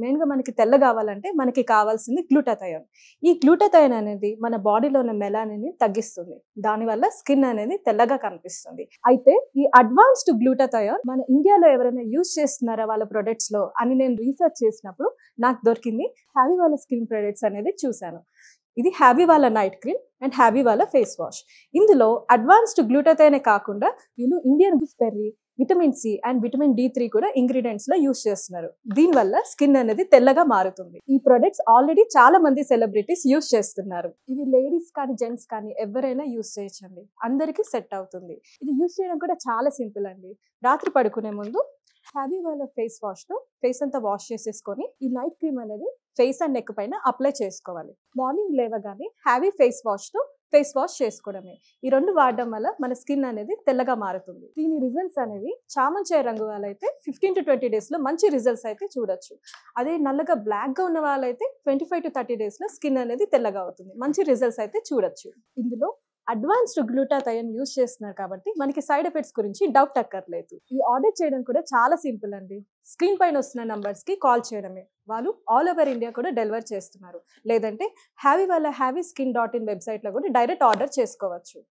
మెయిన్‌గా మనకి తెల్ల గావాలంటే మనకి కావాల్సింది గ్లూటాథయోన్. ఈ గ్లూటాథయోన్ అనేది మన బాడీలో ఉన్న మెలానిన్‌ని తగ్గిస్తుంది. దానివల్ల స్కిన్ అనేది తెల్లగా కనిపిస్తుంది. అయితే ఈ అడ్వాన్స్డ్ గ్లూటాథయోన్ మన ఇండియాలో ఎవరైనా యూజ్ చేస్తున్నారా వాళ్ళ ప్రొడక్ట్స్‌లో అని నేను రీసెర్చ్ చేసినప్పుడు నాకు దొరికింది హ్యావీ వాళ్ళ స్కిన్ ప్రొడక్ట్స్ అనేది చూశాను. ఇది హ్యావీ వాళ్ళ నైట్ క్రీమ్ అండ్ హ్యావీ వాళ్ళ ఫేస్ వాష్. ఇందులో అడ్వాన్స్డ్ గ్లూటాథయోనే కాకుండా వీళ్ళు Indian gooseberry, vitamin C and vitamin D three కూడా ఇంగ్రీడియంట్స్ లో యూస్ చేస్తున్నారు. దీనివల్ల స్కిన్ అనేది తెల్లగా మారుతుంది. ఈ ప్రొడక్ట్స్ ఆల్రెడీ చాలా మంది సెలబ్రిటీస్ యూస్ చేస్తున్నారు. ఇవి లేడీస్ కానీ జెంట్స్ కానీ ఎవరైనా యూస్ చేయొచ్చండి. అందరికీ సెట్ అవుతుంది. ఇది యూస్ చేయడం కూడా చాలా సింపుల్ అండి. రాత్రి పడుకునే ముందు హ్యావీ వాళ్ళ ఫేస్ వాష్ తో ఫేస్ అంతా వాష్ చేసేసుకొని ఈ నైట్ క్రీమ్ అనేది ఫేస్ అండ్ నెక్ పైన అప్లై చేసుకోవాలి. మార్నింగ్ లేవగానే హ్యావీ ఫేస్ వాష్ తో ఫేస్ వాష్ చేసుకోవడమే. ఈ రెండు వాడడం వల్ల మన స్కిన్ అనేది తెల్లగా మారుతుంది. దీని రిజల్ట్స్ అనేవి చామంచాయ రంగు వాళ్ళైతే 15 to 20 డేస్ లో మంచి రిజల్ట్స్ అయితే చూడొచ్చు. అదే నల్లగా బ్లాక్ గా ఉన్న వాళ్ళైతే 25 to 30 డేస్ లో స్కిన్ అనేది తెల్లగా అవుతుంది. మంచి రిజల్ట్స్ అయితే చూడొచ్చు. ఇందులో అడ్వాన్స్డ్ గ్లూటాథయోన్ యూస్ చేస్తున్నారు కాబట్టి మనకి సైడ్ ఎఫెక్ట్స్ గురించి డౌట్ అక్కర్లేదు. ఇది ఆర్డర్ చేయడం కూడా చాలా సింపుల్ అండి. స్క్రీన్ పైన వస్తున్న నంబర్స్ కి కాల్ చేయడమే. వాళ్ళు ఆల్ ఓవర్ ఇండియా కూడా డెలివర్ చేస్తున్నారు. లేదంటే హ్యావీ వాళ్ళ హ్యావీ స్కిన్.in వెబ్సైట్ లో కూడా డైరెక్ట్ ఆర్డర్ చేసుకోవచ్చు.